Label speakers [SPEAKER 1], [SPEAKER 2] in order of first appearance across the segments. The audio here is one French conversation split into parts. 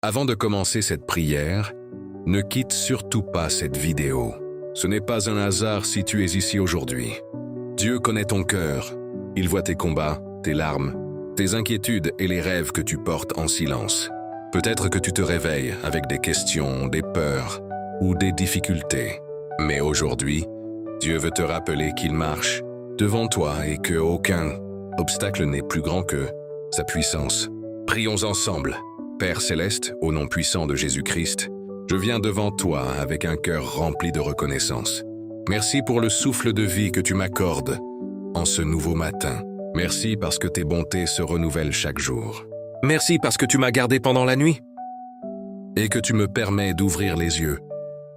[SPEAKER 1] Avant de commencer cette prière, ne quitte surtout pas cette vidéo. Ce n'est pas un hasard si tu es ici aujourd'hui. Dieu connaît ton cœur. Il voit tes combats, tes larmes, tes inquiétudes et les rêves que tu portes en silence. Peut-être que tu te réveilles avec des questions, des peurs ou des difficultés. Mais aujourd'hui, Dieu veut te rappeler qu'il marche devant toi et qu'aucun obstacle n'est plus grand que sa puissance. Prions ensemble. Père céleste, au nom puissant de Jésus-Christ, je viens devant toi avec un cœur rempli de reconnaissance. Merci pour le souffle de vie que tu m'accordes en ce nouveau matin. Merci parce que tes bontés se renouvellent chaque jour. Merci parce que tu m'as gardé pendant la nuit et que tu me permets d'ouvrir les yeux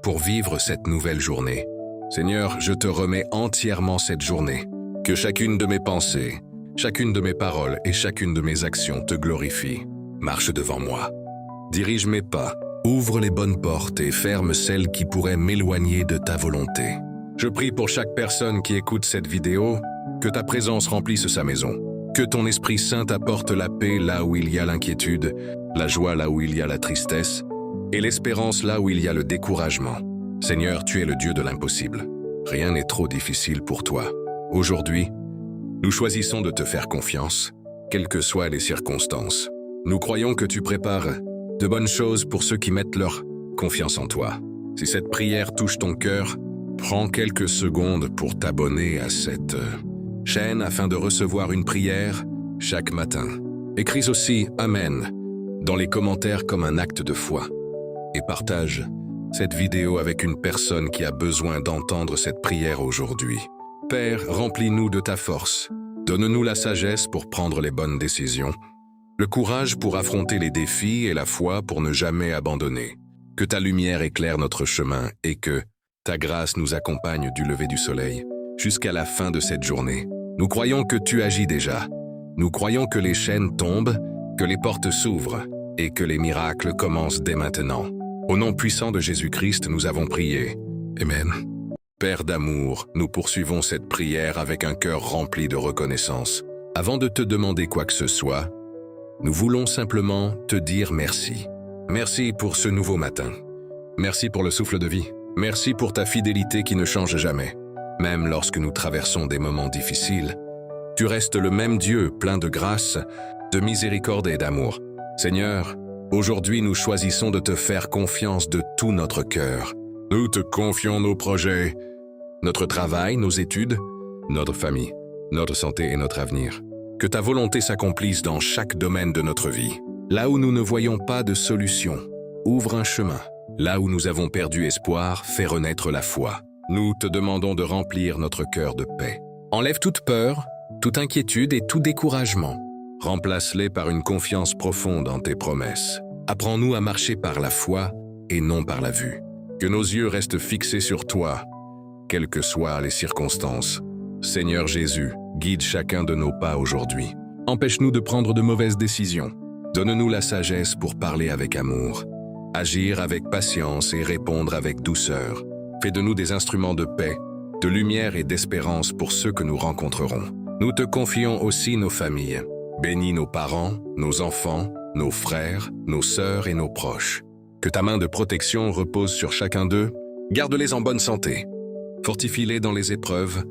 [SPEAKER 1] pour vivre cette nouvelle journée. Seigneur, je te remets entièrement cette journée. Que chacune de mes pensées, chacune de mes paroles et chacune de mes actions te glorifie. Marche devant moi. Dirige mes pas. Ouvre les bonnes portes et ferme celles qui pourraient m'éloigner de ta volonté. Je prie pour chaque personne qui écoute cette vidéo, que ta présence remplisse sa maison. Que ton Esprit Saint apporte la paix là où il y a l'inquiétude, la joie là où il y a la tristesse, et l'espérance là où il y a le découragement. Seigneur, tu es le Dieu de l'impossible. Rien n'est trop difficile pour toi. Aujourd'hui, nous choisissons de te faire confiance, quelles que soient les circonstances. Nous croyons que tu prépares de bonnes choses pour ceux qui mettent leur confiance en toi. Si cette prière touche ton cœur, prends quelques secondes pour t'abonner à cette chaîne afin de recevoir une prière chaque matin. Écris aussi « Amen » dans les commentaires comme un acte de foi et partage cette vidéo avec une personne qui a besoin d'entendre cette prière aujourd'hui. Père, remplis-nous de ta force. Donne-nous la sagesse pour prendre les bonnes décisions, le courage pour affronter les défis et la foi pour ne jamais abandonner. Que ta lumière éclaire notre chemin et que ta grâce nous accompagne du lever du soleil jusqu'à la fin de cette journée. Nous croyons que tu agis déjà. Nous croyons que les chaînes tombent, que les portes s'ouvrent et que les miracles commencent dès maintenant. Au nom puissant de Jésus-Christ, nous avons prié. Amen. Père d'amour, nous poursuivons cette prière avec un cœur rempli de reconnaissance. Avant de te demander quoi que ce soit, nous voulons simplement te dire merci. Merci pour ce nouveau matin. Merci pour le souffle de vie. Merci pour ta fidélité qui ne change jamais. Même lorsque nous traversons des moments difficiles, tu restes le même Dieu plein de grâce, de miséricorde et d'amour. Seigneur, aujourd'hui nous choisissons de te faire confiance de tout notre cœur. Nous te confions nos projets, notre travail, nos études, notre famille, notre santé et notre avenir. Que ta volonté s'accomplisse dans chaque domaine de notre vie. Là où nous ne voyons pas de solution, ouvre un chemin. Là où nous avons perdu espoir, fais renaître la foi. Nous te demandons de remplir notre cœur de paix. Enlève toute peur, toute inquiétude et tout découragement. Remplace-les par une confiance profonde en tes promesses. Apprends-nous à marcher par la foi et non par la vue. Que nos yeux restent fixés sur toi, quelles que soient les circonstances. Seigneur Jésus, guide chacun de nos pas aujourd'hui. Empêche-nous de prendre de mauvaises décisions. Donne-nous la sagesse pour parler avec amour, agir avec patience et répondre avec douceur. Fais de nous des instruments de paix, de lumière et d'espérance pour ceux que nous rencontrerons. Nous te confions aussi nos familles. Bénis nos parents, nos enfants, nos frères, nos sœurs et nos proches. Que ta main de protection repose sur chacun d'eux. Garde-les en bonne santé. Fortifie-les dans les épreuves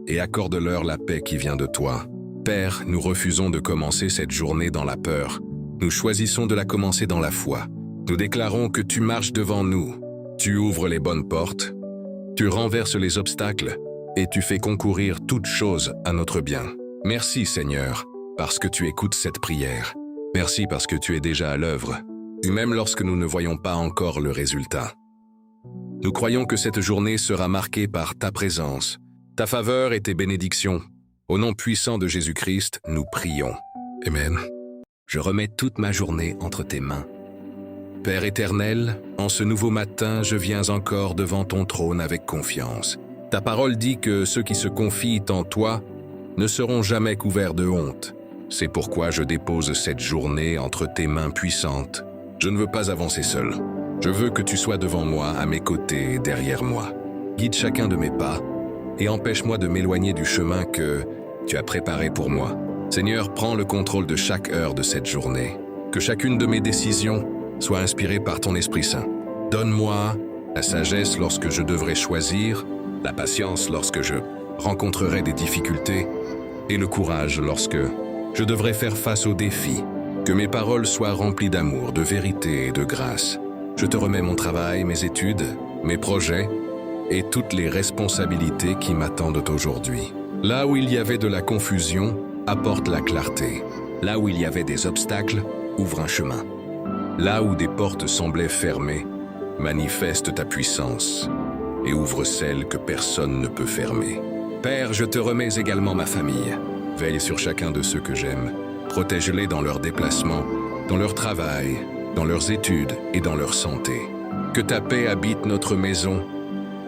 [SPEAKER 1] et accorde-leur la paix qui vient de toi. Père, nous refusons de commencer cette journée dans la peur. Nous choisissons de la commencer dans la foi. Nous déclarons que tu marches devant nous. Tu ouvres les bonnes portes, tu renverses les obstacles et tu fais concourir toutes choses à notre bien. Merci Seigneur, parce que tu écoutes cette prière. Merci parce que tu es déjà à l'œuvre, et même lorsque nous ne voyons pas encore le résultat. Nous croyons que cette journée sera marquée par ta présence, ta faveur et tes bénédictions. Au nom puissant de Jésus-Christ, nous prions. Amen. Je remets toute ma journée entre tes mains. Père éternel, en ce nouveau matin, je viens encore devant ton trône avec confiance. Ta parole dit que ceux qui se confient en toi ne seront jamais couverts de honte. C'est pourquoi je dépose cette journée entre tes mains puissantes. Je ne veux pas avancer seul. Je veux que tu sois devant moi, à mes côtés et derrière moi. Guide chacun de mes pas et empêche-moi de m'éloigner du chemin que tu as préparé pour moi. Seigneur, prends le contrôle de chaque heure de cette journée. Que chacune de mes décisions sois inspiré par ton Esprit Saint. Donne-moi la sagesse lorsque je devrai choisir, la patience lorsque je rencontrerai des difficultés et le courage lorsque je devrai faire face aux défis. Que mes paroles soient remplies d'amour, de vérité et de grâce. Je te remets mon travail, mes études, mes projets et toutes les responsabilités qui m'attendent aujourd'hui. Là où il y avait de la confusion, apporte la clarté. Là où il y avait des obstacles, ouvre un chemin. Là où des portes semblaient fermées, manifeste ta puissance et ouvre celles que personne ne peut fermer. Père, je te remets également ma famille. Veille sur chacun de ceux que j'aime. Protège-les dans leurs déplacements, dans leur travail, dans leurs études et dans leur santé. Que ta paix habite notre maison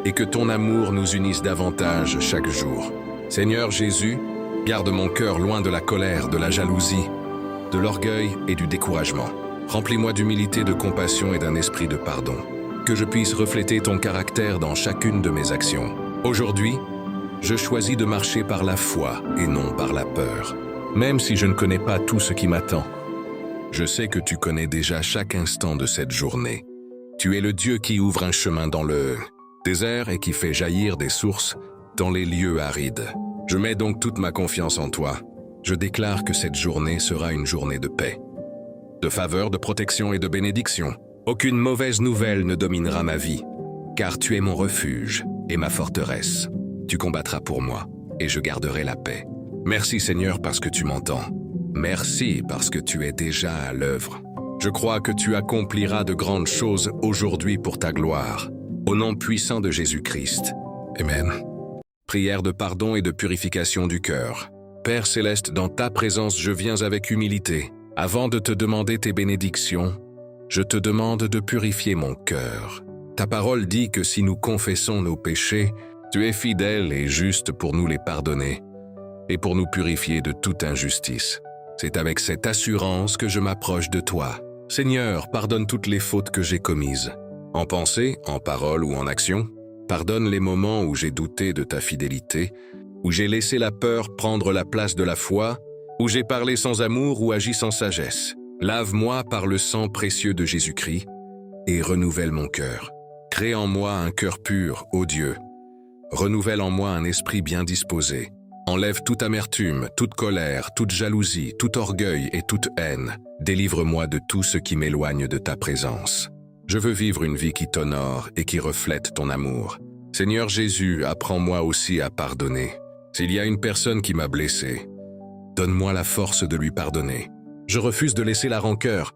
[SPEAKER 1] et que ton amour nous unisse davantage chaque jour. Seigneur Jésus, garde mon cœur loin de la colère, de la jalousie, de l'orgueil et du découragement. Remplis-moi d'humilité, de compassion et d'un esprit de pardon. Que je puisse refléter ton caractère dans chacune de mes actions. Aujourd'hui, je choisis de marcher par la foi et non par la peur. Même si je ne connais pas tout ce qui m'attend, je sais que tu connais déjà chaque instant de cette journée. Tu es le Dieu qui ouvre un chemin dans le désert et qui fait jaillir des sources dans les lieux arides. Je mets donc toute ma confiance en toi. Je déclare que cette journée sera une journée de paix, de faveur, de protection et de bénédiction. Aucune mauvaise nouvelle ne dominera ma vie, car tu es mon refuge et ma forteresse. Tu combattras pour moi et je garderai la paix. Merci Seigneur parce que tu m'entends. Merci parce que tu es déjà à l'œuvre. Je crois que tu accompliras de grandes choses aujourd'hui pour ta gloire. Au nom puissant de Jésus-Christ. Amen. Prière de pardon et de purification du cœur. Père céleste, dans ta présence, je viens avec humilité. Avant de te demander tes bénédictions, je te demande de purifier mon cœur. Ta parole dit que si nous confessons nos péchés, tu es fidèle et juste pour nous les pardonner et pour nous purifier de toute injustice. C'est avec cette assurance que je m'approche de toi. Seigneur, pardonne toutes les fautes que j'ai commises, en pensée, en parole ou en action. Pardonne les moments où j'ai douté de ta fidélité, où j'ai laissé la peur prendre la place de la foi, où j'ai parlé sans amour ou agi sans sagesse. Lave-moi par le sang précieux de Jésus-Christ et renouvelle mon cœur. Crée en moi un cœur pur, ô Dieu. Renouvelle en moi un esprit bien disposé. Enlève toute amertume, toute colère, toute jalousie, tout orgueil et toute haine. Délivre-moi de tout ce qui m'éloigne de ta présence. Je veux vivre une vie qui t'honore et qui reflète ton amour. Seigneur Jésus, apprends-moi aussi à pardonner. S'il y a une personne qui m'a blessé, donne-moi la force de lui pardonner. Je refuse de laisser la rancœur,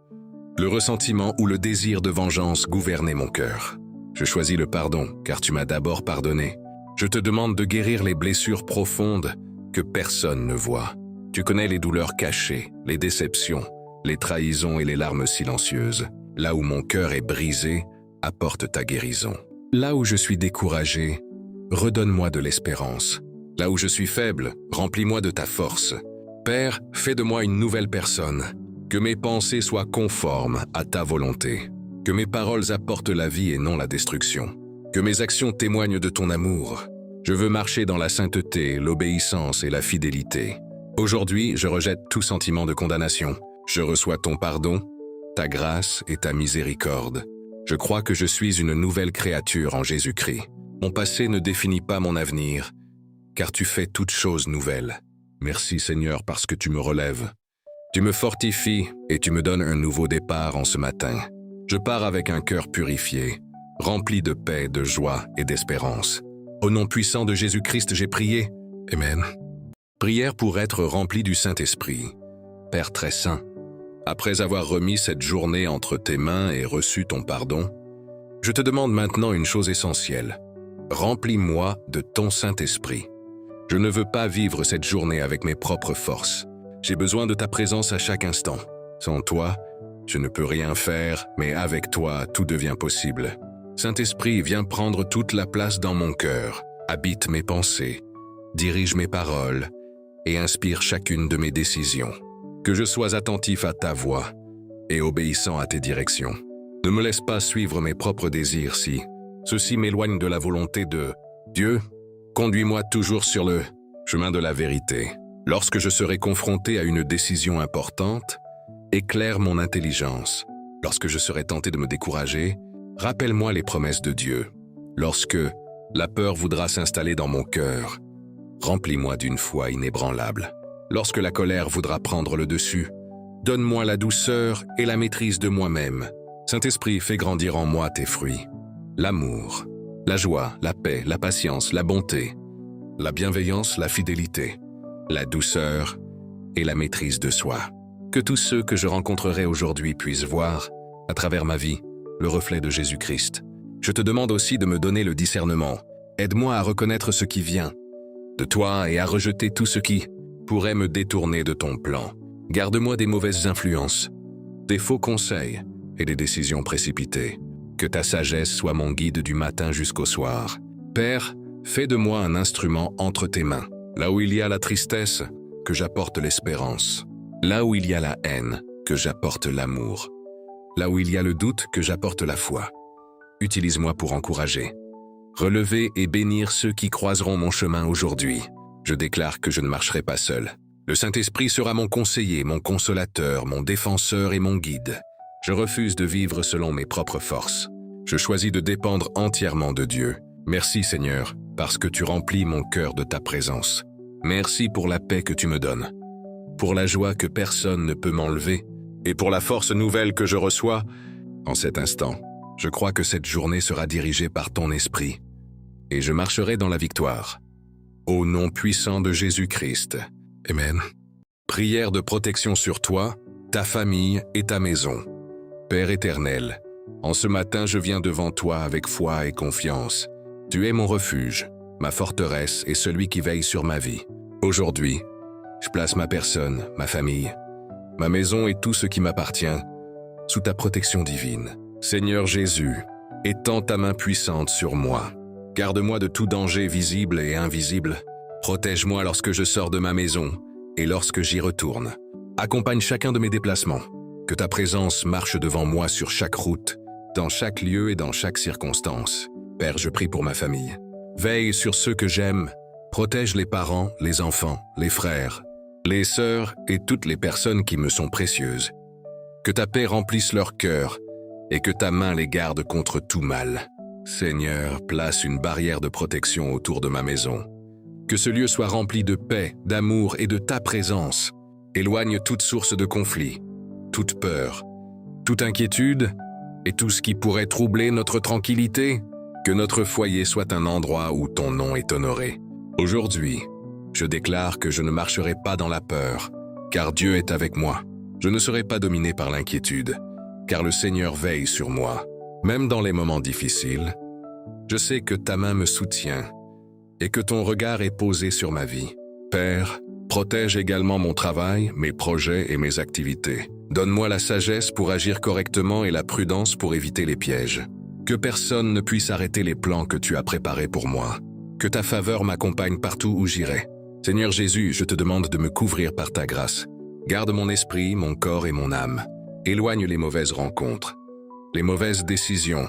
[SPEAKER 1] le ressentiment ou le désir de vengeance gouverner mon cœur. Je choisis le pardon, car tu m'as d'abord pardonné. Je te demande de guérir les blessures profondes que personne ne voit. Tu connais les douleurs cachées, les déceptions, les trahisons et les larmes silencieuses. Là où mon cœur est brisé, apporte ta guérison. Là où je suis découragé, redonne-moi de l'espérance. Là où je suis faible, remplis-moi de ta force. Père, fais de moi une nouvelle personne. Que mes pensées soient conformes à ta volonté. Que mes paroles apportent la vie et non la destruction. Que mes actions témoignent de ton amour. Je veux marcher dans la sainteté, l'obéissance et la fidélité. Aujourd'hui, je rejette tout sentiment de condamnation. Je reçois ton pardon, ta grâce et ta miséricorde. Je crois que je suis une nouvelle créature en Jésus-Christ. Mon passé ne définit pas mon avenir, car tu fais toutes choses nouvelles. Merci Seigneur parce que tu me relèves. Tu me fortifies et tu me donnes un nouveau départ en ce matin. Je pars avec un cœur purifié, rempli de paix, de joie et d'espérance. Au nom puissant de Jésus-Christ, j'ai prié. Amen. Prière pour être rempli du Saint-Esprit. Père très saint, après avoir remis cette journée entre tes mains et reçu ton pardon, je te demande maintenant une chose essentielle. Remplis-moi de ton Saint-Esprit. Je ne veux pas vivre cette journée avec mes propres forces. J'ai besoin de ta présence à chaque instant. Sans toi, je ne peux rien faire, mais avec toi, tout devient possible. Saint-Esprit, viens prendre toute la place dans mon cœur, habite mes pensées, dirige mes paroles et inspire chacune de mes décisions. Que je sois attentif à ta voix et obéissant à tes directions. Ne me laisse pas suivre mes propres désirs si ceux-ci m'éloignent de la volonté de Dieu. Conduis-moi toujours sur le chemin de la vérité. Lorsque je serai confronté à une décision importante, éclaire mon intelligence. Lorsque je serai tenté de me décourager, rappelle-moi les promesses de Dieu. Lorsque la peur voudra s'installer dans mon cœur, remplis-moi d'une foi inébranlable. Lorsque la colère voudra prendre le dessus, donne-moi la douceur et la maîtrise de moi-même. Saint-Esprit, fais grandir en moi tes fruits. L'amour, la joie, la paix, la patience, la bonté, la bienveillance, la fidélité, la douceur et la maîtrise de soi. Que tous ceux que je rencontrerai aujourd'hui puissent voir, à travers ma vie, le reflet de Jésus-Christ. Je te demande aussi de me donner le discernement. Aide-moi à reconnaître ce qui vient de toi et à rejeter tout ce qui pourrait me détourner de ton plan. Garde-moi des mauvaises influences, des faux conseils et des décisions précipitées. Que ta sagesse soit mon guide du matin jusqu'au soir. Père, fais de moi un instrument entre tes mains. Là où il y a la tristesse, que j'apporte l'espérance. Là où il y a la haine, que j'apporte l'amour. Là où il y a le doute, que j'apporte la foi. Utilise-moi pour encourager, relever et bénir ceux qui croiseront mon chemin aujourd'hui. Je déclare que je ne marcherai pas seul. Le Saint-Esprit sera mon conseiller, mon consolateur, mon défenseur et mon guide. Je refuse de vivre selon mes propres forces. Je choisis de dépendre entièrement de Dieu. Merci Seigneur, parce que tu remplis mon cœur de ta présence. Merci pour la paix que tu me donnes, pour la joie que personne ne peut m'enlever, et pour la force nouvelle que je reçois en cet instant. Je crois que cette journée sera dirigée par ton esprit, et je marcherai dans la victoire. Au nom puissant de Jésus-Christ. Amen. Prière de protection sur toi, ta famille et ta maison. Père éternel, en ce matin je viens devant toi avec foi et confiance. Tu es mon refuge, ma forteresse et celui qui veille sur ma vie. Aujourd'hui, je place ma personne, ma famille, ma maison et tout ce qui m'appartient sous ta protection divine. Seigneur Jésus, étends ta main puissante sur moi. Garde-moi de tout danger visible et invisible. Protège-moi lorsque je sors de ma maison et lorsque j'y retourne. Accompagne chacun de mes déplacements. Que ta présence marche devant moi sur chaque route, dans chaque lieu et dans chaque circonstance. Père, je prie pour ma famille. Veille sur ceux que j'aime. Protège les parents, les enfants, les frères, les sœurs et toutes les personnes qui me sont précieuses. Que ta paix remplisse leur cœur et que ta main les garde contre tout mal. Seigneur, place une barrière de protection autour de ma maison. Que ce lieu soit rempli de paix, d'amour et de ta présence. Éloigne toute source de conflit, toute peur, toute inquiétude et tout ce qui pourrait troubler notre tranquillité. Que notre foyer soit un endroit où ton nom est honoré. Aujourd'hui, je déclare que je ne marcherai pas dans la peur, car Dieu est avec moi. Je ne serai pas dominé par l'inquiétude, car le Seigneur veille sur moi. Même dans les moments difficiles, je sais que ta main me soutient et que ton regard est posé sur ma vie. Père, protège également mon travail, mes projets et mes activités. Donne-moi la sagesse pour agir correctement et la prudence pour éviter les pièges. Que personne ne puisse arrêter les plans que tu as préparés pour moi. Que ta faveur m'accompagne partout où j'irai. Seigneur Jésus, je te demande de me couvrir par ta grâce. Garde mon esprit, mon corps et mon âme. Éloigne les mauvaises rencontres, les mauvaises décisions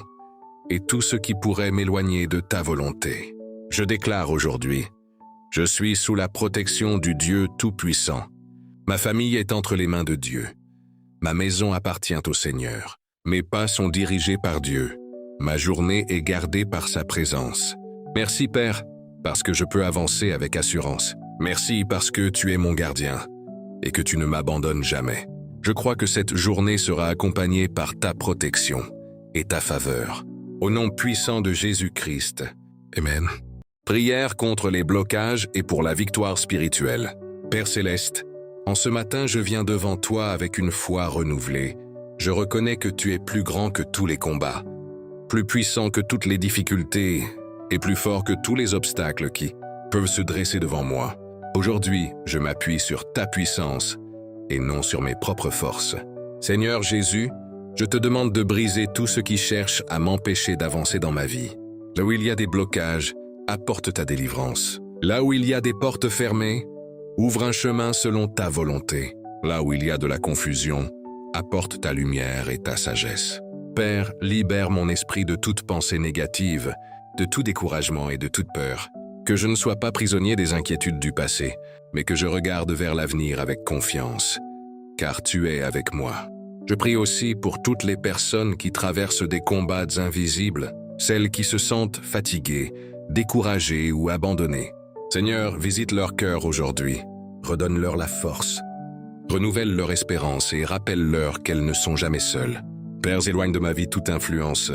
[SPEAKER 1] et tout ce qui pourrait m'éloigner de ta volonté. Je déclare aujourd'hui, je suis sous la protection du Dieu Tout-Puissant. Ma famille est entre les mains de Dieu. Ma maison appartient au Seigneur. Mes pas sont dirigés par Dieu. Ma journée est gardée par sa présence. Merci Père, parce que je peux avancer avec assurance. Merci parce que tu es mon gardien et que tu ne m'abandonnes jamais. Je crois que cette journée sera accompagnée par ta protection et ta faveur. Au nom puissant de Jésus-Christ. Amen. Prière contre les blocages et pour la victoire spirituelle. Père Céleste, en ce matin je viens devant toi avec une foi renouvelée. Je reconnais que tu es plus grand que tous les combats, plus puissant que toutes les difficultés et plus fort que tous les obstacles qui peuvent se dresser devant moi. Aujourd'hui, je m'appuie sur ta puissance et non sur mes propres forces. Seigneur Jésus, je te demande de briser tout ce qui cherche à m'empêcher d'avancer dans ma vie. Là où il y a des blocages, apporte ta délivrance. Là où il y a des portes fermées, ouvre un chemin selon ta volonté. Là où il y a de la confusion, apporte ta lumière et ta sagesse. Père, libère mon esprit de toute pensée négative, de tout découragement et de toute peur. Que je ne sois pas prisonnier des inquiétudes du passé, mais que je regarde vers l'avenir avec confiance, car tu es avec moi. Je prie aussi pour toutes les personnes qui traversent des combats invisibles, celles qui se sentent fatiguées, découragées ou abandonnées. Seigneur, visite leur cœur aujourd'hui, redonne-leur la force, renouvelle leur espérance et rappelle-leur qu'elles ne sont jamais seules. Père, éloigne de ma vie toute influence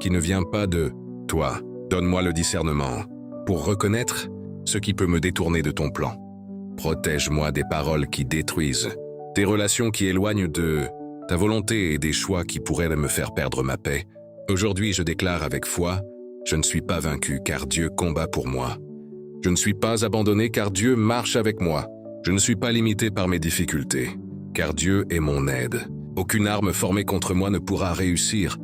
[SPEAKER 1] qui ne vient pas de toi. Donne-moi le discernement pour reconnaître ce qui peut me détourner de ton plan. Protège-moi des paroles qui détruisent, des relations qui éloignent de ta volonté et des choix qui pourraient me faire perdre ma paix. Aujourd'hui, je déclare avec foi, je ne suis pas vaincu car Dieu combat pour moi. Je ne suis pas abandonné car Dieu marche avec moi. Je ne suis pas limité par mes difficultés, car Dieu est mon aide. Aucune arme formée contre moi ne pourra réussir,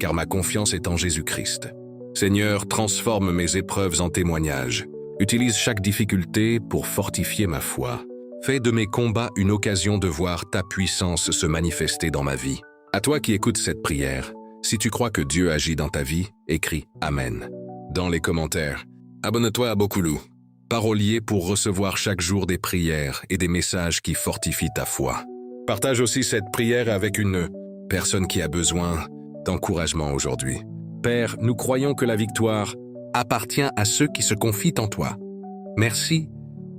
[SPEAKER 1] car ma confiance est en Jésus-Christ. Seigneur, transforme mes épreuves en témoignages. Utilise chaque difficulté pour fortifier ma foi. Fais de mes combats une occasion de voir ta puissance se manifester dans ma vie. À toi qui écoutes cette prière, si tu crois que Dieu agit dans ta vie, écris « Amen » dans les commentaires. Abonne-toi à Bokoulou, parolier pour recevoir chaque jour des prières et des messages qui fortifient ta foi. Partage aussi cette prière avec une personne qui a besoin d'encouragement aujourd'hui. Père, nous croyons que la victoire appartient à ceux qui se confient en toi. Merci,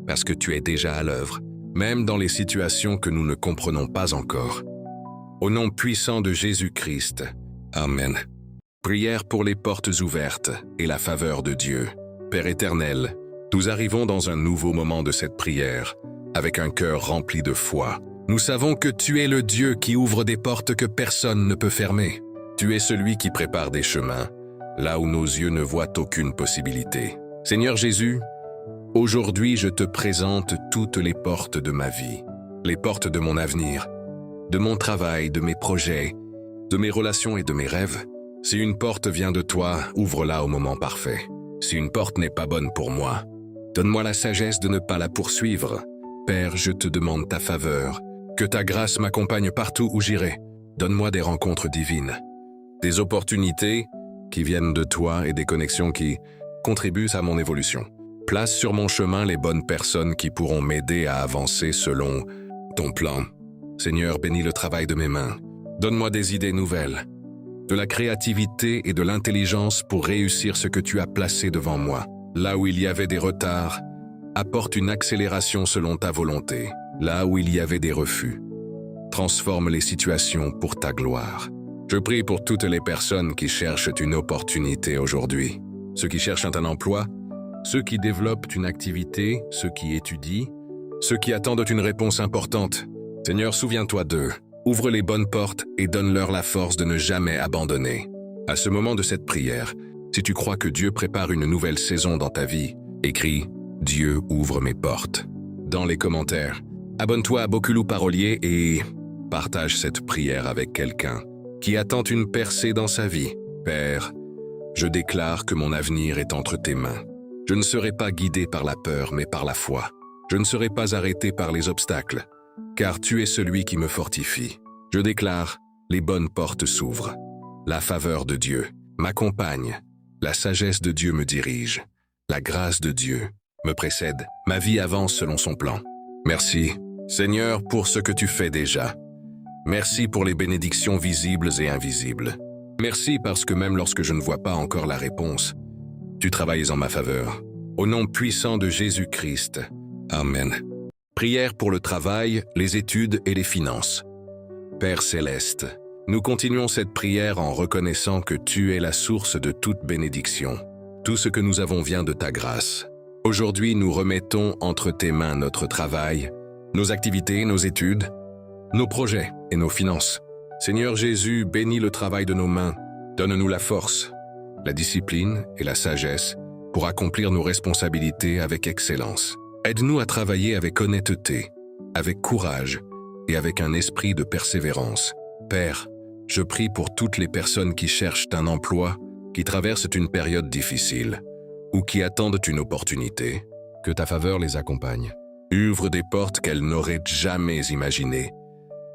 [SPEAKER 1] parce que tu es déjà à l'œuvre, même dans les situations que nous ne comprenons pas encore. Au nom puissant de Jésus-Christ, Amen. Prière pour les portes ouvertes et la faveur de Dieu. Père éternel, nous arrivons dans un nouveau moment de cette prière, avec un cœur rempli de foi. Nous savons que tu es le Dieu qui ouvre des portes que personne ne peut fermer. Tu es celui qui prépare des chemins, là où nos yeux ne voient aucune possibilité. Seigneur Jésus, aujourd'hui je te présente toutes les portes de ma vie, les portes de mon avenir, de mon travail, de mes projets, de mes relations et de mes rêves. Si une porte vient de toi, ouvre-la au moment parfait. Si une porte n'est pas bonne pour moi, donne-moi la sagesse de ne pas la poursuivre. Père, je te demande ta faveur, que ta grâce m'accompagne partout où j'irai. Donne-moi des rencontres divines, des opportunités qui viennent de toi et des connexions qui contribuent à mon évolution. Place sur mon chemin les bonnes personnes qui pourront m'aider à avancer selon ton plan. Seigneur, bénis le travail de mes mains. Donne-moi des idées nouvelles, de la créativité et de l'intelligence pour réussir ce que tu as placé devant moi. Là où il y avait des retards, apporte une accélération selon ta volonté. Là où il y avait des refus, transforme les situations pour ta gloire. Je prie pour toutes les personnes qui cherchent une opportunité aujourd'hui. Ceux qui cherchent un emploi, ceux qui développent une activité, ceux qui étudient, ceux qui attendent une réponse importante. Seigneur, souviens-toi d'eux. Ouvre les bonnes portes et donne-leur la force de ne jamais abandonner. À ce moment de cette prière, si tu crois que Dieu prépare une nouvelle saison dans ta vie, écris « Dieu ouvre mes portes » dans les commentaires. Abonne-toi à Bokoulou Parolier et partage cette prière avec quelqu'un qui attend une percée dans sa vie. Père, je déclare que mon avenir est entre tes mains. Je ne serai pas guidé par la peur, mais par la foi. Je ne serai pas arrêté par les obstacles, car tu es celui qui me fortifie. Je déclare, les bonnes portes s'ouvrent. La faveur de Dieu m'accompagne. La sagesse de Dieu me dirige. La grâce de Dieu me précède. Ma vie avance selon son plan. Merci, Seigneur, pour ce que tu fais déjà. Merci pour les bénédictions visibles et invisibles. Merci parce que même lorsque je ne vois pas encore la réponse, tu travailles en ma faveur. Au nom puissant de Jésus-Christ. Amen. Prière pour le travail, les études et les finances. Père céleste, nous continuons cette prière en reconnaissant que tu es la source de toute bénédiction. Tout ce que nous avons vient de ta grâce. Aujourd'hui, nous remettons entre tes mains notre travail, nos activités, nos études, nos projets et nos finances. Seigneur Jésus, bénis le travail de nos mains. Donne-nous la force, la discipline et la sagesse pour accomplir nos responsabilités avec excellence. Aide-nous à travailler avec honnêteté, avec courage et avec un esprit de persévérance. Père, je prie pour toutes les personnes qui cherchent un emploi, qui traversent une période difficile ou qui attendent une opportunité. Que ta faveur les accompagne. Ouvre des portes qu'elles n'auraient jamais imaginées.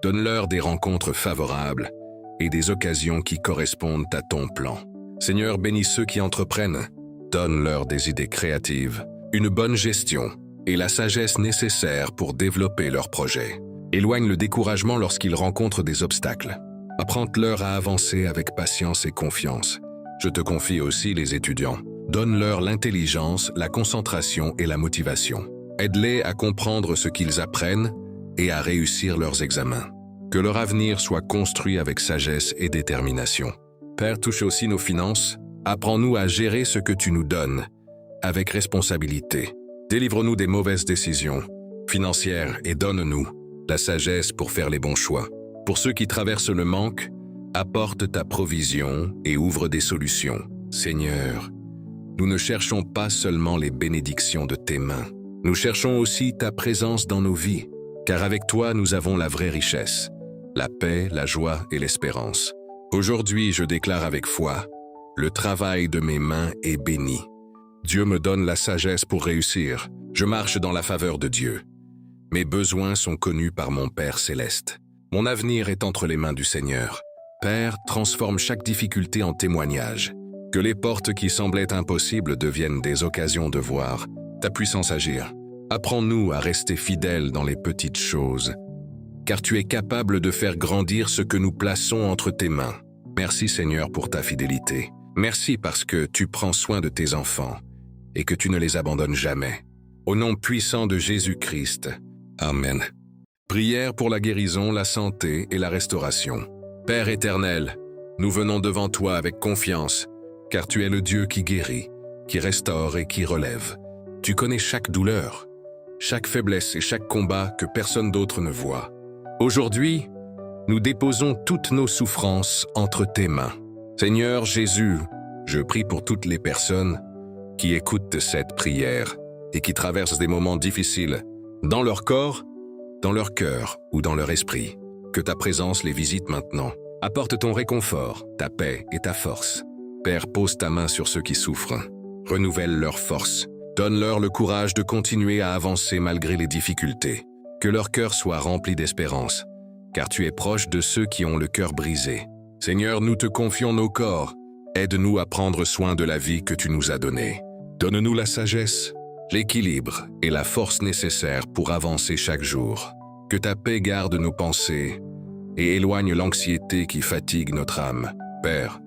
[SPEAKER 1] Donne-leur des rencontres favorables et des occasions qui correspondent à ton plan. Seigneur, bénis ceux qui entreprennent. Donne-leur des idées créatives, une bonne gestion et la sagesse nécessaire pour développer leurs projets. Éloigne le découragement lorsqu'ils rencontrent des obstacles. Apprends-leur à avancer avec patience et confiance. Je te confie aussi les étudiants. Donne-leur l'intelligence, la concentration et la motivation. Aide-les à comprendre ce qu'ils apprennent et à réussir leurs examens. Que leur avenir soit construit avec sagesse et détermination. Père, touche aussi nos finances. Apprends-nous à gérer ce que tu nous donnes avec responsabilité. Délivre-nous des mauvaises décisions financières et donne-nous la sagesse pour faire les bons choix. Pour ceux qui traversent le manque, apporte ta provision et ouvre des solutions. Seigneur, nous ne cherchons pas seulement les bénédictions de tes mains. Nous cherchons aussi ta présence dans nos vies, car avec toi nous avons la vraie richesse, la paix, la joie et l'espérance. Aujourd'hui, je déclare avec foi, le travail de mes mains est béni. Dieu me donne la sagesse pour réussir. Je marche dans la faveur de Dieu. Mes besoins sont connus par mon Père céleste. Mon avenir est entre les mains du Seigneur. Père, transforme chaque difficulté en témoignage. Que les portes qui semblaient impossibles deviennent des occasions de voir ta puissance agir. Apprends-nous à rester fidèles dans les petites choses, car tu es capable de faire grandir ce que nous plaçons entre tes mains. Merci Seigneur pour ta fidélité. Merci parce que tu prends soin de tes enfants et que tu ne les abandonnes jamais. Au nom puissant de Jésus-Christ. Amen. Prière pour la guérison, la santé et la restauration. Père éternel, nous venons devant toi avec confiance, car tu es le Dieu qui guérit, qui restaure et qui relève. Tu connais chaque douleur, chaque faiblesse et chaque combat que personne d'autre ne voit. Aujourd'hui, nous déposons toutes nos souffrances entre tes mains. Seigneur Jésus, je prie pour toutes les personnes qui écoutent cette prière et qui traversent des moments difficiles dans leur corps, dans leur cœur ou dans leur esprit. Que ta présence les visite maintenant. Apporte ton réconfort, ta paix et ta force. Père, pose ta main sur ceux qui souffrent. Renouvelle leur force. Donne-leur le courage de continuer à avancer malgré les difficultés. Que leur cœur soit rempli d'espérance, car tu es proche de ceux qui ont le cœur brisé. Seigneur, nous te confions nos corps. Aide-nous à prendre soin de la vie que tu nous as donnée. Donne-nous la sagesse, l'équilibre et la force nécessaires pour avancer chaque jour. Que ta paix garde nos pensées et éloigne l'anxiété qui fatigue notre âme. Père,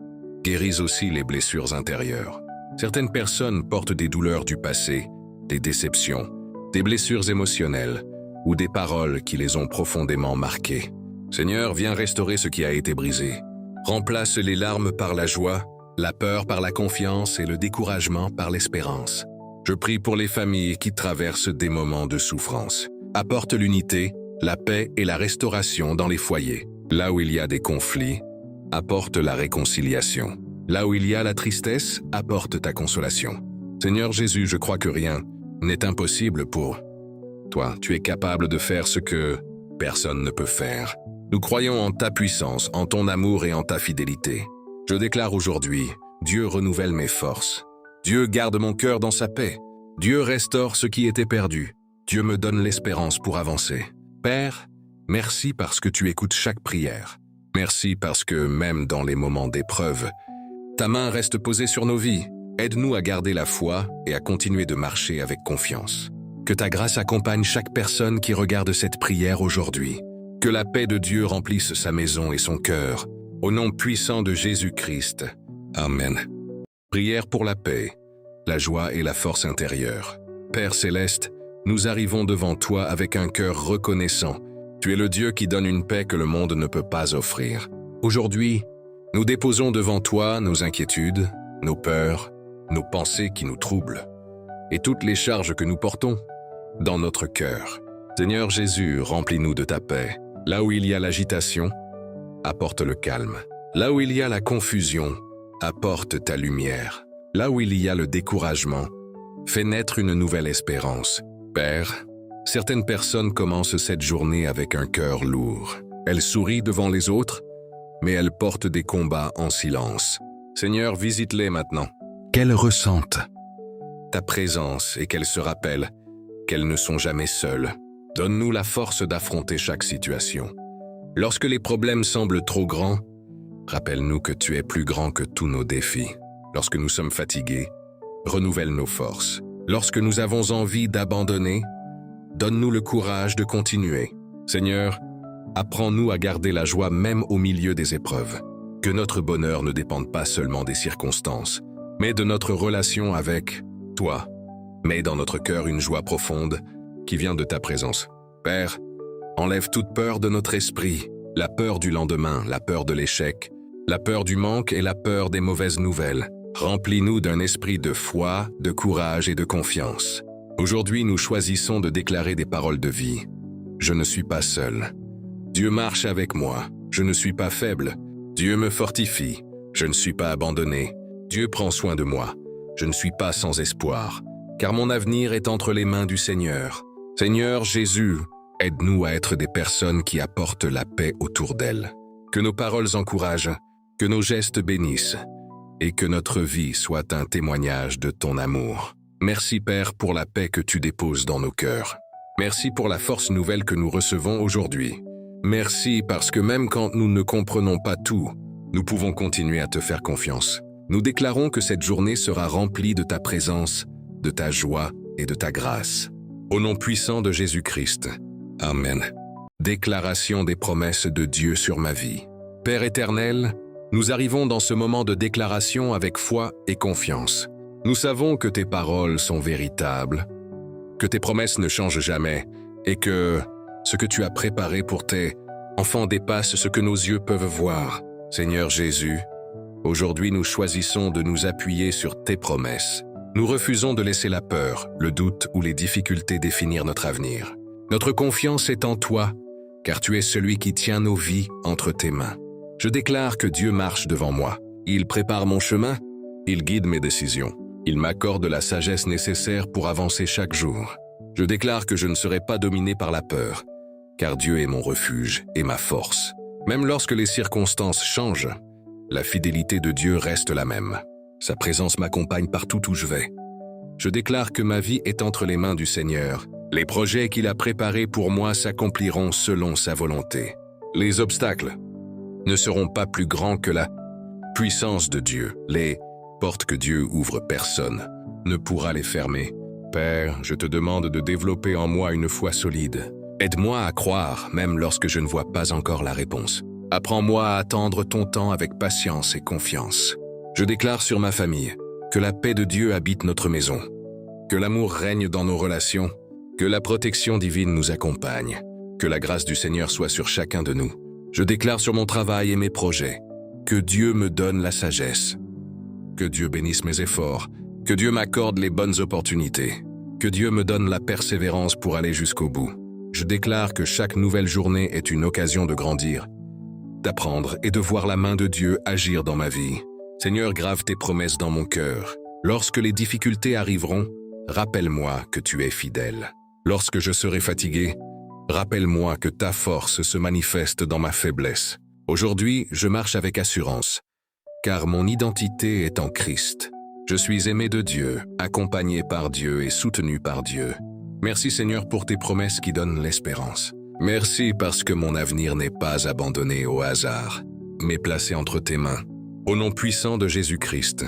[SPEAKER 1] guéris aussi les blessures intérieures. Certaines personnes portent des douleurs du passé, des déceptions, des blessures émotionnelles ou des paroles qui les ont profondément marquées. Seigneur, viens restaurer ce qui a été brisé. Remplace les larmes par la joie, la peur par la confiance et le découragement par l'espérance. Je prie pour les familles qui traversent des moments de souffrance. Apporte l'unité, la paix et la restauration dans les foyers. Là où il y a des conflits, apporte la réconciliation. Là où il y a la tristesse, apporte ta consolation. Seigneur Jésus, je crois que rien n'est impossible pour toi. Tu es capable de faire ce que personne ne peut faire. Nous croyons en ta puissance, en ton amour et en ta fidélité. Je déclare aujourd'hui, Dieu renouvelle mes forces. Dieu garde mon cœur dans sa paix. Dieu restaure ce qui était perdu. Dieu me donne l'espérance pour avancer. Père, merci parce que tu écoutes chaque prière. Merci parce que même dans les moments d'épreuve, ta main reste posée sur nos vies. Aide-nous à garder la foi et à continuer de marcher avec confiance. Que ta grâce accompagne chaque personne qui regarde cette prière aujourd'hui. Que la paix de Dieu remplisse sa maison et son cœur. Au nom puissant de Jésus-Christ. Amen. Prière pour la paix, la joie et la force intérieure. Père céleste, nous arrivons devant toi avec un cœur reconnaissant. Tu es le Dieu qui donne une paix que le monde ne peut pas offrir. Aujourd'hui, nous déposons devant toi nos inquiétudes, nos peurs, nos pensées qui nous troublent, et toutes les charges que nous portons dans notre cœur. Seigneur Jésus, remplis-nous de ta paix. Là où il y a l'agitation, apporte le calme. Là où il y a la confusion, apporte ta lumière. Là où il y a le découragement, fais naître une nouvelle espérance. Père, certaines personnes commencent cette journée avec un cœur lourd. Elles sourient devant les autres, mais elles portent des combats en silence. Seigneur, visite-les maintenant. Qu'elles ressentent ta présence et qu'elles se rappellent qu'elles ne sont jamais seules. Donne-nous la force d'affronter chaque situation. Lorsque les problèmes semblent trop grands, rappelle-nous que tu es plus grand que tous nos défis. Lorsque nous sommes fatigués, renouvelle nos forces. Lorsque nous avons envie d'abandonner, donne-nous le courage de continuer. Seigneur, apprends-nous à garder la joie même au milieu des épreuves. Que notre bonheur ne dépende pas seulement des circonstances, mais de notre relation avec toi. Mets dans notre cœur une joie profonde qui vient de ta présence. Père, enlève toute peur de notre esprit, la peur du lendemain, la peur de l'échec, la peur du manque et la peur des mauvaises nouvelles. Remplis-nous d'un esprit de foi, de courage et de confiance. Aujourd'hui, nous choisissons de déclarer des paroles de vie. Je ne suis pas seul. Dieu marche avec moi. Je ne suis pas faible. Dieu me fortifie. Je ne suis pas abandonné. Dieu prend soin de moi. Je ne suis pas sans espoir, car mon avenir est entre les mains du Seigneur. Seigneur Jésus, aide-nous à être des personnes qui apportent la paix autour d'elles. Que nos paroles encouragent, que nos gestes bénissent, et que notre vie soit un témoignage de ton amour. Merci Père pour la paix que tu déposes dans nos cœurs. Merci pour la force nouvelle que nous recevons aujourd'hui. Merci parce que même quand nous ne comprenons pas tout, nous pouvons continuer à te faire confiance. Nous déclarons que cette journée sera remplie de ta présence, de ta joie et de ta grâce. Au nom puissant de Jésus-Christ. Amen. Déclaration des promesses de Dieu sur ma vie. Père éternel, nous arrivons dans ce moment de déclaration avec foi et confiance. Nous savons que tes paroles sont véritables, que tes promesses ne changent jamais et que ce que tu as préparé pour tes enfants dépasse ce que nos yeux peuvent voir. Seigneur Jésus, aujourd'hui nous choisissons de nous appuyer sur tes promesses. Nous refusons de laisser la peur, le doute ou les difficultés définir notre avenir. Notre confiance est en toi, car tu es celui qui tient nos vies entre tes mains. Je déclare que Dieu marche devant moi. Il prépare mon chemin, il guide mes décisions. Il m'accorde la sagesse nécessaire pour avancer chaque jour. Je déclare que je ne serai pas dominé par la peur, car Dieu est mon refuge et ma force. Même lorsque les circonstances changent, la fidélité de Dieu reste la même. Sa présence m'accompagne partout où je vais. Je déclare que ma vie est entre les mains du Seigneur. Les projets qu'il a préparés pour moi s'accompliront selon sa volonté. Les obstacles ne seront pas plus grands que la puissance de Dieu. Les portes que Dieu ouvre, personne ne pourra les fermer. Père, je te demande de développer en moi une foi solide. Aide-moi à croire, même lorsque je ne vois pas encore la réponse. Apprends-moi à attendre ton temps avec patience et confiance. Je déclare sur ma famille que la paix de Dieu habite notre maison, que l'amour règne dans nos relations, que la protection divine nous accompagne, que la grâce du Seigneur soit sur chacun de nous. Je déclare sur mon travail et mes projets que Dieu me donne la sagesse, que Dieu bénisse mes efforts, que Dieu m'accorde les bonnes opportunités, que Dieu me donne la persévérance pour aller jusqu'au bout. Je déclare que chaque nouvelle journée est une occasion de grandir, d'apprendre et de voir la main de Dieu agir dans ma vie. Seigneur, grave tes promesses dans mon cœur. Lorsque les difficultés arriveront, rappelle-moi que tu es fidèle. Lorsque je serai fatigué, rappelle-moi que ta force se manifeste dans ma faiblesse. Aujourd'hui, je marche avec assurance, car mon identité est en Christ. Je suis aimé de Dieu, accompagné par Dieu et soutenu par Dieu. Merci Seigneur pour tes promesses qui donnent l'espérance. Merci parce que mon avenir n'est pas abandonné au hasard, mais placé entre tes mains. Au nom puissant de Jésus-Christ.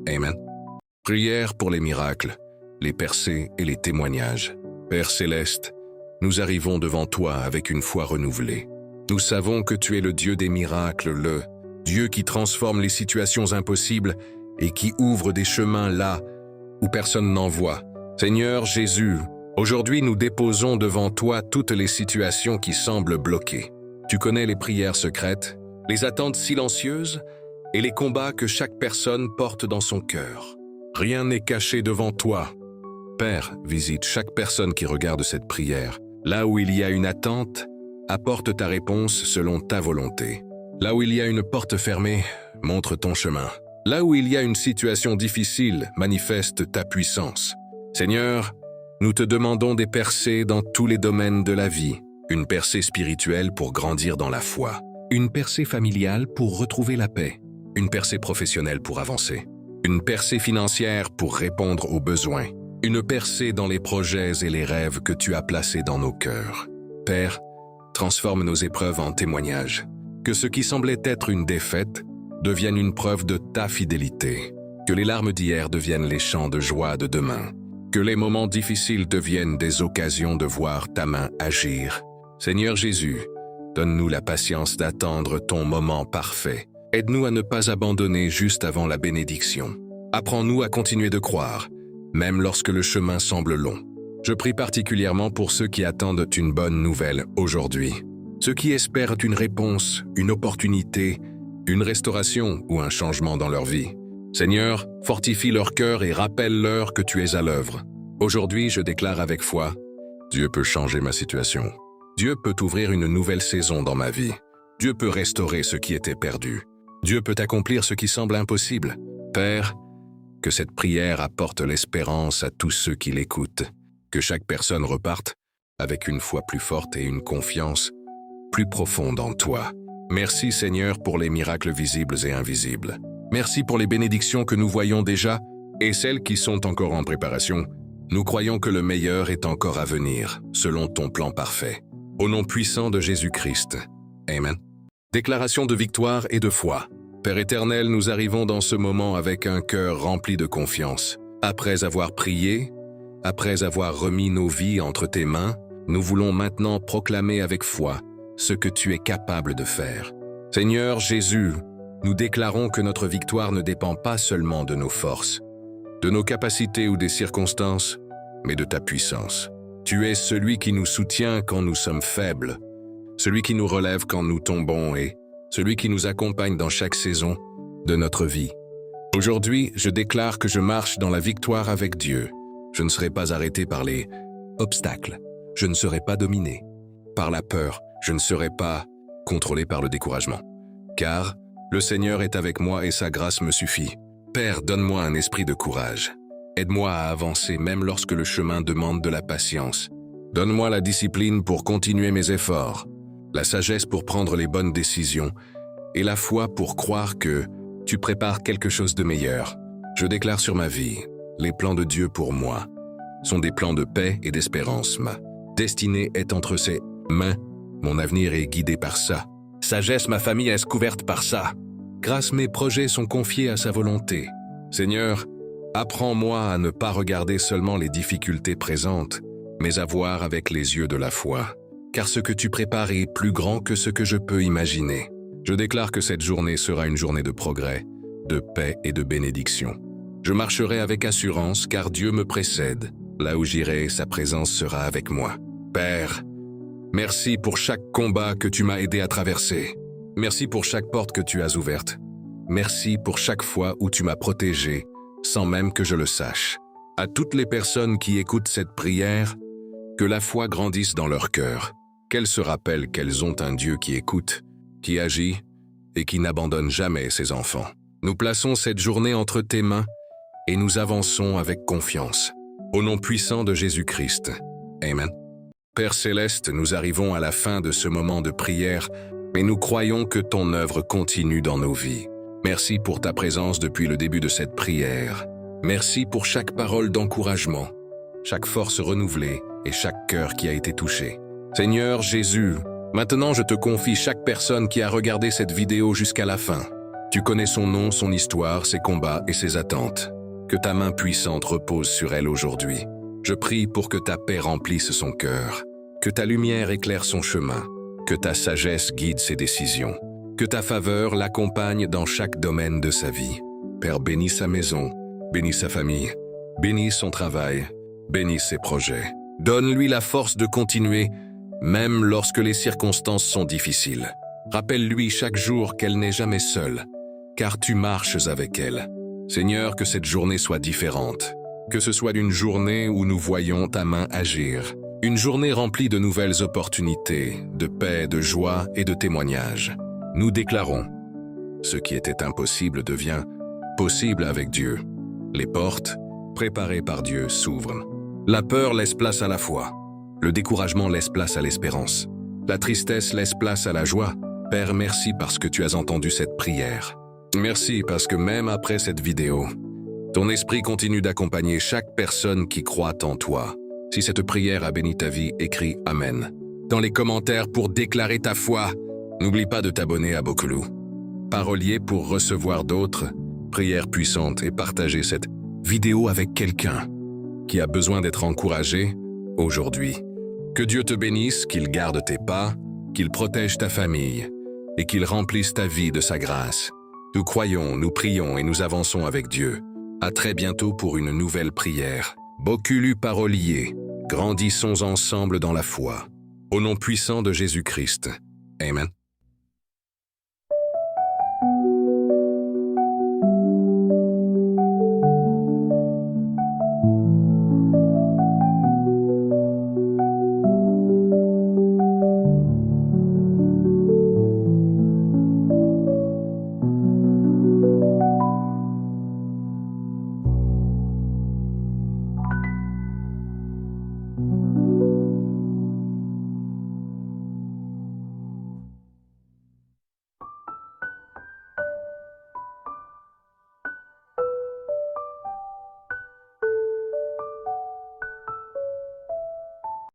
[SPEAKER 1] Amen. Prière pour les miracles, les percées et les témoignages. Père céleste, nous arrivons devant toi avec une foi renouvelée. Nous savons que tu es le Dieu des miracles, le Dieu qui transforme les situations impossibles et qui ouvre des chemins là où personne n'en voit. Seigneur Jésus, aujourd'hui nous déposons devant toi toutes les situations qui semblent bloquées. Tu connais les prières secrètes, les attentes silencieuses et les combats que chaque personne porte dans son cœur. Rien n'est caché devant toi. Père, visite chaque personne qui regarde cette prière. Là où il y a une attente, apporte ta réponse selon ta volonté. Là où il y a une porte fermée, montre ton chemin. Là où il y a une situation difficile, manifeste ta puissance. Seigneur, nous te demandons des percées dans tous les domaines de la vie. Une percée spirituelle pour grandir dans la foi. Une percée familiale pour retrouver la paix. Une percée professionnelle pour avancer. Une percée financière pour répondre aux besoins. Une percée dans les projets et les rêves que tu as placés dans nos cœurs. Père, transforme nos épreuves en témoignages. Que ce qui semblait être une défaite devienne une preuve de ta fidélité. Que les larmes d'hier deviennent les chants de joie de demain. Que les moments difficiles deviennent des occasions de voir ta main agir. Seigneur Jésus, donne-nous la patience d'attendre ton moment parfait. Aide-nous à ne pas abandonner juste avant la bénédiction. Apprends-nous à continuer de croire, même lorsque le chemin semble long. Je prie particulièrement pour ceux qui attendent une bonne nouvelle aujourd'hui. Ceux qui espèrent une réponse, une opportunité, une restauration ou un changement dans leur vie. Seigneur, fortifie leur cœur et rappelle-leur que tu es à l'œuvre. Aujourd'hui, je déclare avec foi, Dieu peut changer ma situation. Dieu peut ouvrir une nouvelle saison dans ma vie. Dieu peut restaurer ce qui était perdu. Dieu peut accomplir ce qui semble impossible. Père, que cette prière apporte l'espérance à tous ceux qui l'écoutent. Que chaque personne reparte avec une foi plus forte et une confiance plus profonde en toi. Merci Seigneur pour les miracles visibles et invisibles. Merci pour les bénédictions que nous voyons déjà et celles qui sont encore en préparation. Nous croyons que le meilleur est encore à venir, selon ton plan parfait. Au nom puissant de Jésus-Christ. Amen. Déclaration de victoire et de foi. Père éternel, nous arrivons dans ce moment avec un cœur rempli de confiance. Après avoir prié, après avoir remis nos vies entre tes mains, nous voulons maintenant proclamer avec foi ce que tu es capable de faire. Seigneur Jésus, nous déclarons que notre victoire ne dépend pas seulement de nos forces, de nos capacités ou des circonstances, mais de ta puissance. Tu es celui qui nous soutient quand nous sommes faibles, celui qui nous relève quand nous tombons et celui qui nous accompagne dans chaque saison de notre vie. Aujourd'hui, je déclare que je marche dans la victoire avec Dieu. Je ne serai pas arrêté par les obstacles. Je ne serai pas dominé par la peur. Je ne serai pas contrôlé par le découragement. Car le Seigneur est avec moi et sa grâce me suffit. Père, donne-moi un esprit de courage. Aide-moi à avancer même lorsque le chemin demande de la patience. Donne-moi la discipline pour continuer mes efforts, la sagesse pour prendre les bonnes décisions et la foi pour croire que tu prépares quelque chose de meilleur. Je déclare sur ma vie, les plans de Dieu pour moi sont des plans de paix et d'espérance. Ma destinée est entre ses mains. Mon avenir est guidé par ça. Sagesse, ma famille est couverte par ça. Grâce, mes projets sont confiés à sa volonté. Seigneur, apprends-moi à ne pas regarder seulement les difficultés présentes, mais à voir avec les yeux de la foi. Car ce que tu prépares est plus grand que ce que je peux imaginer. Je déclare que cette journée sera une journée de progrès, de paix et de bénédiction. Je marcherai avec assurance car Dieu me précède. Là où j'irai, sa présence sera avec moi. Père, merci pour chaque combat que tu m'as aidé à traverser. Merci pour chaque porte que tu as ouverte. Merci pour chaque fois où tu m'as protégé, sans même que je le sache. À toutes les personnes qui écoutent cette prière, que la foi grandisse dans leur cœur, qu'elles se rappellent qu'elles ont un Dieu qui écoute, qui agit et qui n'abandonne jamais ses enfants. Nous plaçons cette journée entre tes mains et nous avançons avec confiance. Au nom puissant de Jésus-Christ. Amen. Père céleste, nous arrivons à la fin de ce moment de prière, mais nous croyons que ton œuvre continue dans nos vies. Merci pour ta présence depuis le début de cette prière. Merci pour chaque parole d'encouragement, chaque force renouvelée et chaque cœur qui a été touché. Seigneur Jésus, maintenant je te confie chaque personne qui a regardé cette vidéo jusqu'à la fin. Tu connais son nom, son histoire, ses combats et ses attentes. Que ta main puissante repose sur elle aujourd'hui. Je prie pour que ta paix remplisse son cœur, que ta lumière éclaire son chemin, que ta sagesse guide ses décisions, que ta faveur l'accompagne dans chaque domaine de sa vie. Père, bénis sa maison, bénis sa famille, bénis son travail, bénis ses projets. Donne-lui la force de continuer, même lorsque les circonstances sont difficiles. Rappelle-lui chaque jour qu'elle n'est jamais seule, car tu marches avec elle. Seigneur, que cette journée soit différente, que ce soit une journée où nous voyons ta main agir, une journée remplie de nouvelles opportunités, de paix, de joie et de témoignages. Nous déclarons, ce qui était impossible devient possible avec Dieu. Les portes, préparées par Dieu, s'ouvrent. La peur laisse place à la foi. Le découragement laisse place à l'espérance. La tristesse laisse place à la joie. Père, merci parce que tu as entendu cette prière. Merci parce que même après cette vidéo, ton esprit continue d'accompagner chaque personne qui croit en toi. Si cette prière a béni ta vie, écris Amen dans les commentaires pour déclarer ta foi. N'oublie pas de t'abonner à Bokelou. Parolier pour recevoir d'autres prières puissantes et partager cette vidéo avec quelqu'un qui a besoin d'être encouragé aujourd'hui. Que Dieu te bénisse, qu'il garde tes pas, qu'il protège ta famille et qu'il remplisse ta vie de sa grâce. Nous croyons, nous prions et nous avançons avec Dieu. À très bientôt pour une nouvelle prière. Boculu parolier, grandissons ensemble dans la foi. Au nom puissant de Jésus-Christ. Amen.